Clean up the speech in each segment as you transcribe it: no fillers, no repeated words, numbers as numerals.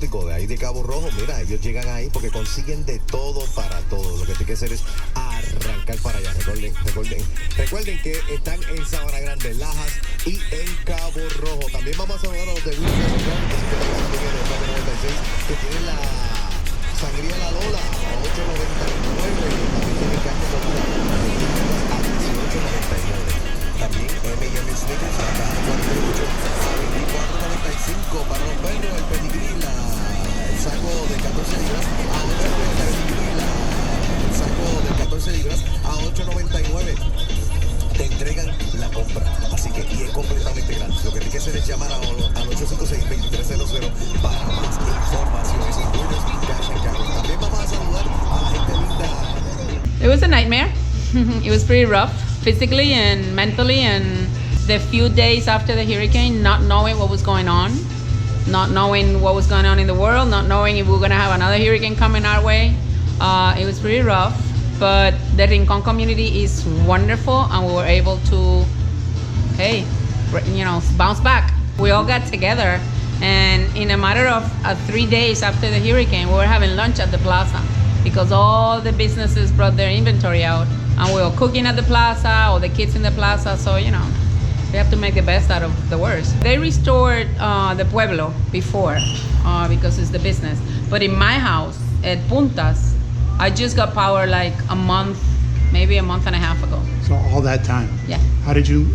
exótico de ahí de Cabo Rojo, mira, ellos llegan ahí porque consiguen de todo para todo. Lo que tienen que hacer es arrancar para allá. Recuerden que están en Sabana Grande, Lajas y en Cabo Rojo. También vamos a saludar a los de Wilson, que tienen la sangría La Lola a 8.99. También tienen carne molida a 18.99. También M&M Snickers a 48 a 24.95 para los perros, el pedigrí, el saco de 14 libras a 8.99. El saco de 14 libras a 8.99. Te entregan la compra, así que y es completamente gratis. Lo que tienes que hacer es llamar al 856-2300 para más información. También vamos a saludar a la gente linda. It was a nightmare. It was pretty rough, physically and mentally, and the few days after the hurricane, not knowing what was going on, not knowing what was going on in the world, not knowing if we were going to have another hurricane coming our way. It was pretty rough, but the Rincon community is wonderful, and we were able to, bounce back. We all got together, and in a matter of 3 days after the hurricane, we were having lunch at the plaza because all the businesses brought their inventory out, and we were cooking at the plaza, or the kids in the plaza, so, we have to make the best out of the worst. They restored the pueblo before because it's the business. But in my house at Puntas, I just got power like maybe a month and a half ago. So all that time. Yeah. How did you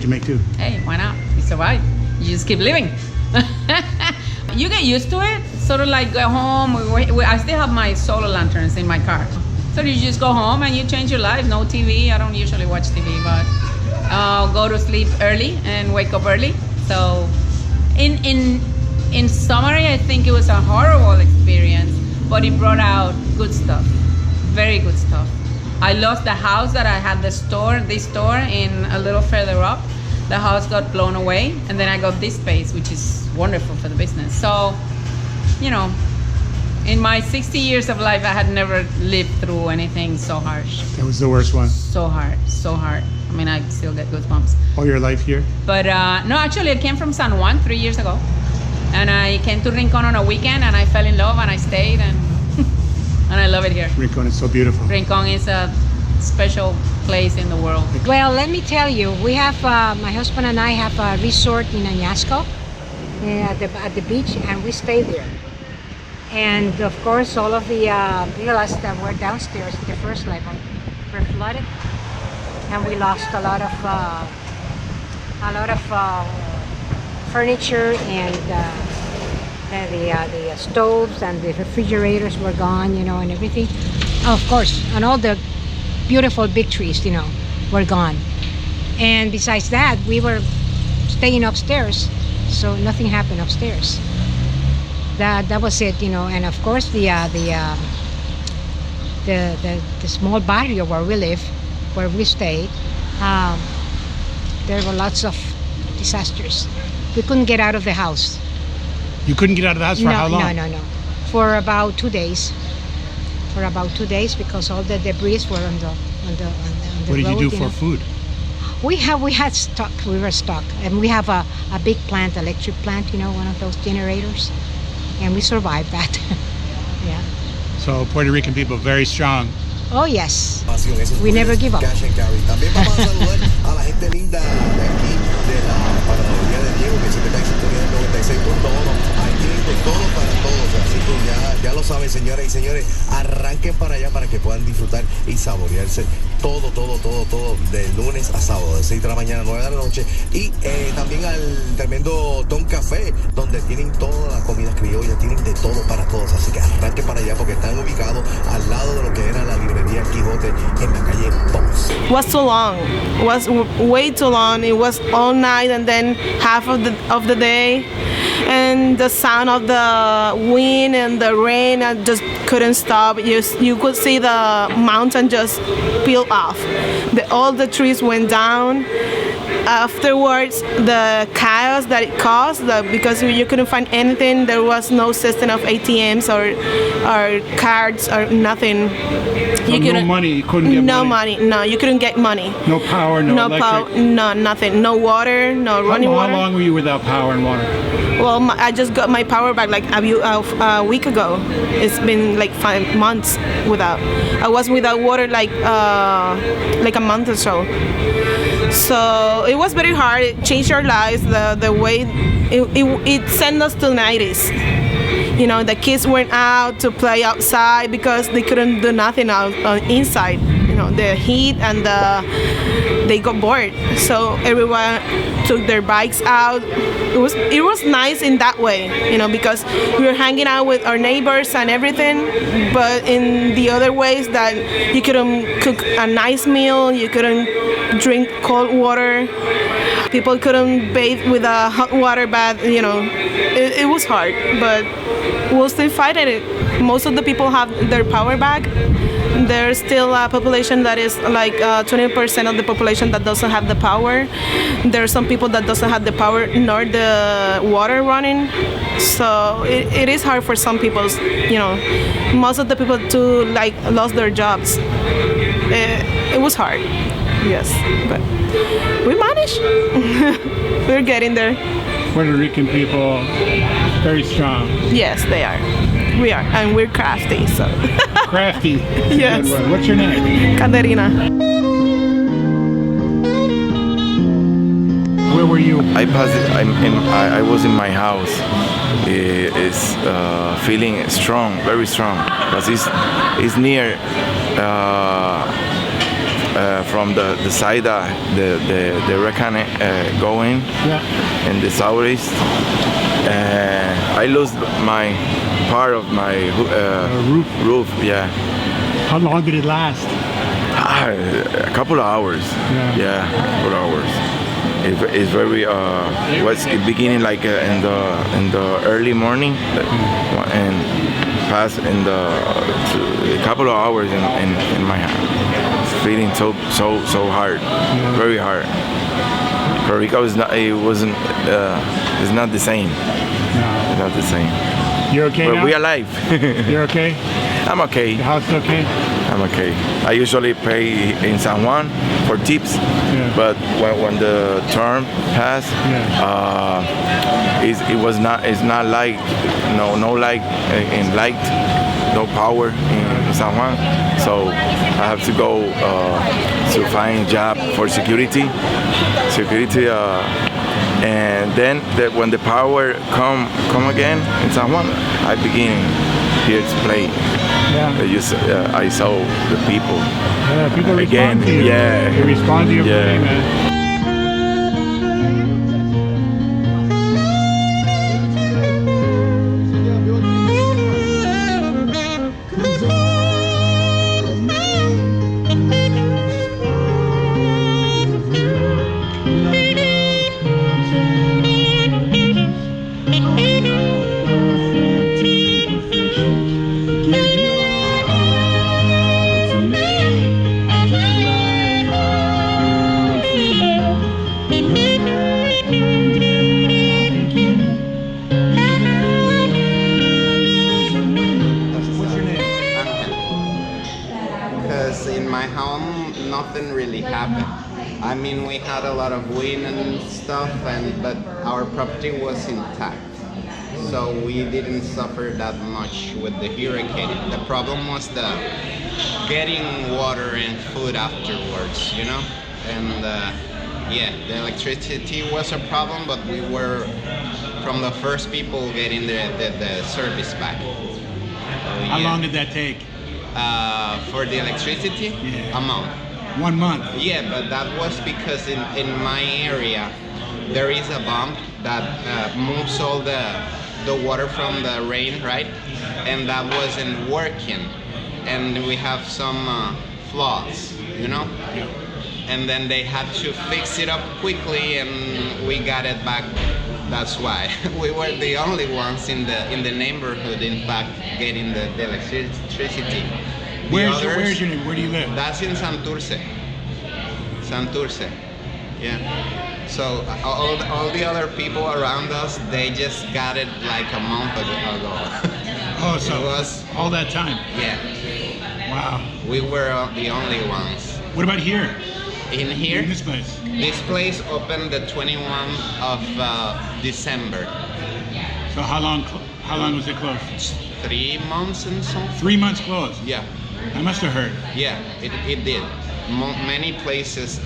make do? Hey, why not? You survive. You just keep living. You get used to it. Sort of like go home. I still have my solar lanterns in my car. So you just go home and you change your life. No TV. I don't usually watch TV, but go to sleep early and wake up early. So in summary, I think it was a horrible experience, but it brought out good stuff, very good stuff. I lost the house that I had this store in a little further up. The house got blown away, and then I got this space, which is wonderful for the business. So, in my 60 years of life, I had never lived through anything so harsh. That was the worst one. So hard. I mean, I still get goosebumps. All your life here? But no, actually, I came from San Juan 3 years ago. And I came to Rincon on a weekend, and I fell in love, and I stayed, and and I love it here. Rincon is so beautiful. Rincon is a special place in the world. Well, let me tell you, we have, my husband and I have a resort in Añasco at the beach, and we stay there. And of course, all of the villas that were downstairs at the first level were flooded, and we lost a lot of furniture, and the stoves and the refrigerators were gone, and everything. Of course, and all the beautiful big trees, were gone. And besides that, we were staying upstairs, so nothing happened upstairs. That was it, and of course the small barrio where we live, where we stayed, there were lots of disasters. We couldn't get out of the house. You couldn't get out of the house for how long? No. For about 2 days. Because all the debris were on the What did road, you do for food? We had stock. We were stuck, and we have a big plant, electric plant, one of those generators, and we survived that. Yeah. So Puerto Rican people very strong. Oh yes. We never give up. También vamos a saludar a la gente linda de aquí de la panadería de Diego, que siempre está en sintonía del 96.1. Ahí tienen de todo para todos. Así que ya lo saben, señoras y señores, arranquen para allá para que puedan disfrutar y saborearse todo de lunes a sábado, de 6 de la mañana a 9 de la noche. Y también al tremendo Don Café, donde tienen todas las comidas criollas, tienen de todo para todos. Así que arranquen para allá porque están ubicados al lado de lo que era la librería Quijote en la calle Ponce. Was too long. It was way too long. It was all night and then half of the day, and the sound of the wind and the rain, I just couldn't stop. You could see the mountain just peel off. All the trees went down. afterwards, the chaos that it caused, because you couldn't find anything, there was no system of ATMs or cards or nothing. So no money, you couldn't get no money? No, you couldn't get money. No power, no electric? No, nothing. No water, no running water. How long were you without power and water? Well, I just got my power back like a week ago. It's been like 5 months without. I was without water like a month or so. So it was very hard. It changed our lives. The way it sent us to the 90s. You know, the kids went out to play outside because they couldn't do nothing inside. You know, the heat and they got bored. So everyone took their bikes out. It was nice in that way, you know, because we were hanging out with our neighbors and everything. But in the other ways that you couldn't cook a nice meal, you couldn't drink cold water, people couldn't bathe with a hot water bath. You know, it was hard, but we'll still fight at it. Most of the people have their power back. There's still a population that is like 20% of the population that doesn't have the power. There are some people that doesn't have the power nor the water running. So it is hard for some people. You know, most of the people too like lost their jobs. It was hard, yes, but we managed. We're getting there. Puerto Rican people, very strong. Yes, they are. We are, and we're crafty. So. Crafty. Yes. What's your name? Caterina. Where were you? I was in my house. It's feeling strong, very strong, because it's near from the side the hurricane going in the southeast. I lost my part of my roof. Yeah. How long did it last? A couple of hours. Yeah, a couple of hours. It's very was beginning like in the early morning and pass in a couple of hours in my hand. It's feeling so hard, very hard. Puerto Rico is not. It wasn't. It's not the same. No. It's not the same. You're okay But now? we're alive. You're okay? I'm okay. The house is okay? I'm okay. I usually pay in San Juan for tips, but when the term passed, it's not like no light in light, no power in San Juan. So I have to go to find a job for security, and then when the power come again in San Juan, I begin here to play. Yeah. I saw the people. Yeah, people again. Respond to you. Yeah. They respond to your play, man. Nothing really happened. I mean, we had a lot of wind and stuff, but our property was intact, so we didn't suffer that much with the hurricane. The problem was the getting water and food afterwards, you know, and the electricity was a problem, but we were from the first people getting the service back. How long did that take? For the electricity, a month. 1 month? Yeah, but that was because in my area there is a bump that moves all the water from the rain, right? And that wasn't working, and we have some flaws, you know? Yeah. And then they had to fix it up quickly, and we got it back. That's why we were the only ones in the neighborhood, in fact, getting the electricity. Where's your name? Where do you live? That's in Santurce. Yeah. So all the other people around us, they just got it like a month ago. Oh, so It was, all that time. yeah, Wow. we were the only ones. What about here? In here, In this place? this place opened the 21st of December. So how long was it closed? 3 months and something. 3 months closed. Yeah, I must have heard. yeah, it did. Many places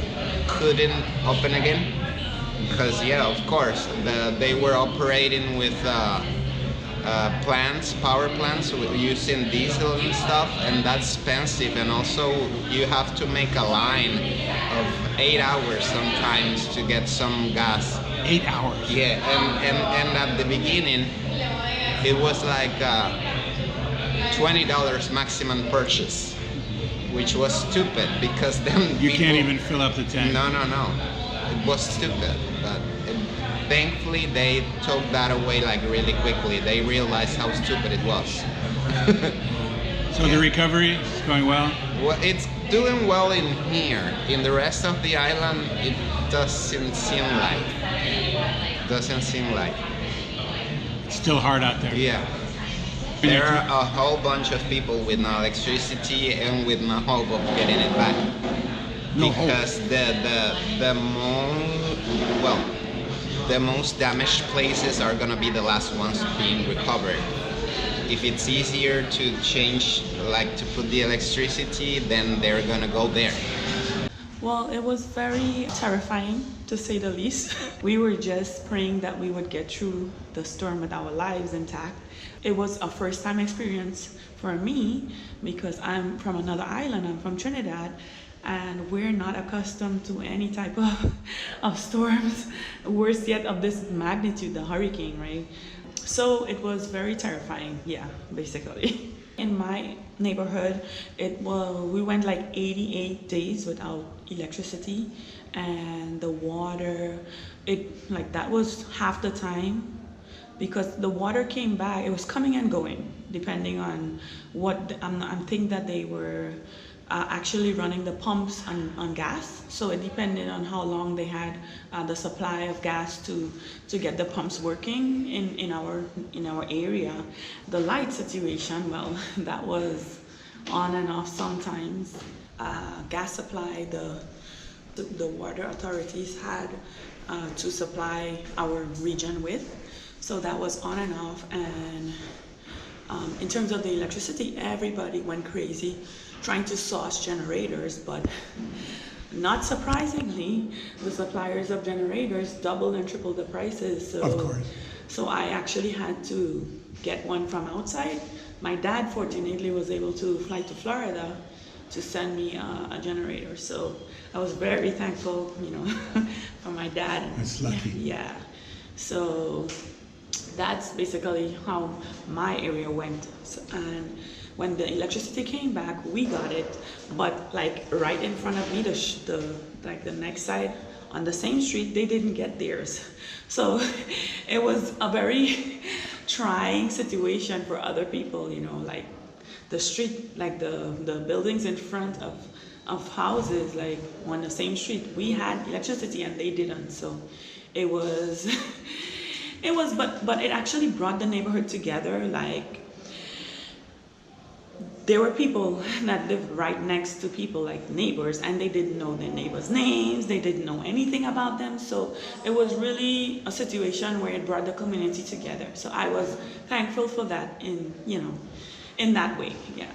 couldn't open again because, yeah, of course, they were operating with power plants using diesel and stuff, and that's expensive. And also, you have to make a line of 8 hours sometimes to get some gas. 8 hours. Yeah, and at the beginning, it was like $20 maximum purchase, which was stupid because then You can't even fill up the tank. No. It was stupid, but thankfully they took that away like really quickly. They realized how stupid it was. So the recovery is going well? Well, it's doing well in here. In the rest of the island, it doesn't seem like. It's still hard out there. Yeah. There are a whole bunch of people with no electricity and with no hope of getting it back. No hope. Because the most damaged places are gonna be the last ones being recovered. If it's easier to change, like to put the electricity, then they're gonna go there. Well, it was very terrifying, to say the least. We were just praying that we would get through the storm with our lives intact. It was a first-time experience for me because I'm from another island. I'm from Trinidad, and we're not accustomed to any type of storms, worse yet of this magnitude, the hurricane, right? So it was very terrifying, yeah, basically. In my neighborhood, we went like 88 days without electricity, and the water, that was half the time, because the water came back. It was coming and going depending on what. I think that they were actually running the pumps on gas, so it depended on how long they had the supply of gas to get the pumps working in our area. The light situation, well, that was on and off sometimes. Gas supply, the water authorities had to supply our region with, so that was on and off. And in terms of the electricity, everybody went crazy trying to source generators, but not surprisingly, the suppliers of generators doubled and tripled the prices. So, of course. So I actually had to get one from outside. My dad, fortunately, was able to fly to Florida to send me a generator. So I was very thankful, for my dad. That's lucky. Yeah. So that's basically how my area went. And when the electricity came back, we got it, but like right in front of me, the next side on the same street, they didn't get theirs. So it was a very trying situation for other people, like the street, like the buildings in front of houses, like on the same street, we had electricity and they didn't. So it was, but it actually brought the neighborhood together. Like, there were people that lived right next to people, like neighbors, and they didn't know their neighbors' names, they didn't know anything about them. So it was really a situation where it brought the community together. So I was thankful for that in that way, yeah.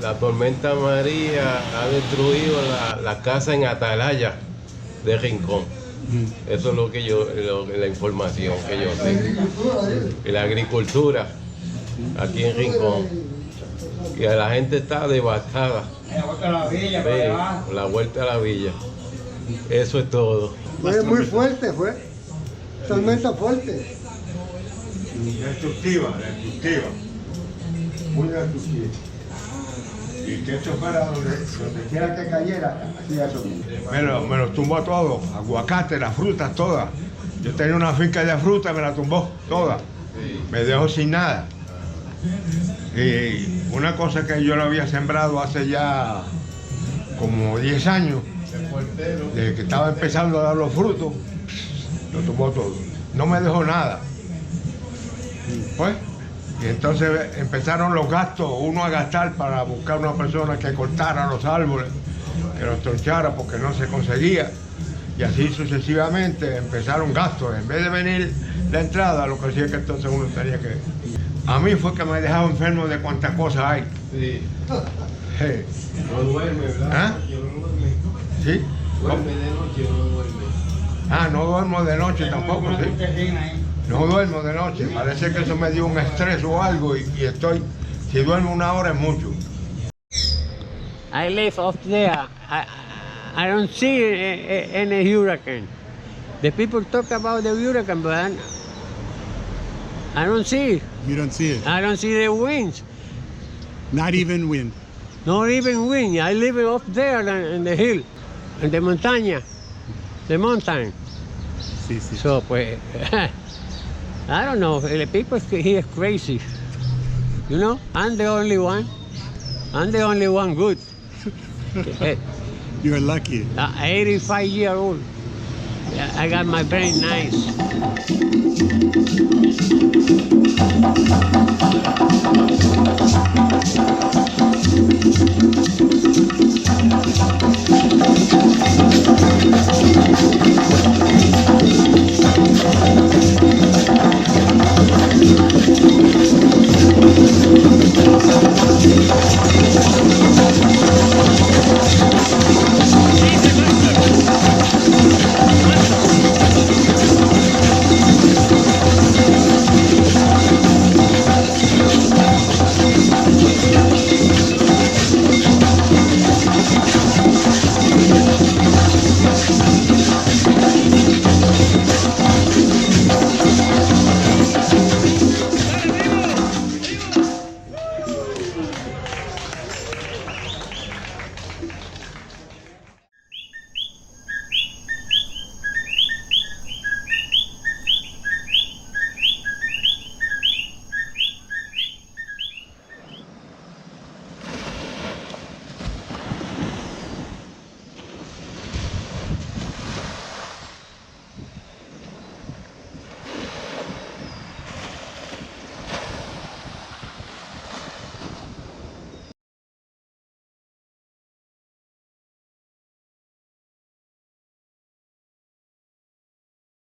La tormenta María ha destruido la casa en Atalaya de Rincón. Eso es la información que yo tengo. Y la agricultura aquí en Rincón. Y la gente está devastada. La vuelta a la villa. Eso es todo. Fue muy fuerte, tormenta fuerte. Destructiva. puño de tus pies. Y que eso fuera donde quiera que cayera, hacía eso. Me los tumbó todo, aguacate, las frutas todas. Yo tenía una finca de fruta, me la tumbó toda. Me dejó sin nada. Y una cosa que yo lo había sembrado hace ya como 10 años, desde que estaba empezando a dar los frutos, lo tumbó todo. No me dejó nada. Pues, y entonces empezaron los gastos, uno a gastar para buscar una persona que cortara los árboles, que los tronchara porque no se conseguía. Y así sucesivamente empezaron gastos. En vez de venir la entrada, lo que hacía es que entonces uno tenía que... A mí fue que me dejaba enfermo de cuántas cosas hay. Sí. Hey. No duerme, ¿verdad? ¿Ah? No duerme. ¿Sí? Duerme de noche, no duerme. Ah, no duermo de noche tampoco, sí. No duermo de noche. Parece que eso me dio un estrés o algo y estoy... Si duermo una hora es mucho. I live up there. I don't see any hurricane. The people talk about the hurricane, but I don't see it. You don't see it? I don't see the winds. Not even wind? Not even wind. I live up there in the hill, in the montaña, the mountain. Sí, sí. So, pues, I don't know. The people here is crazy. You know, I'm the only one. I'm the only one good. You're lucky. 85-year-old. I got my brain nice.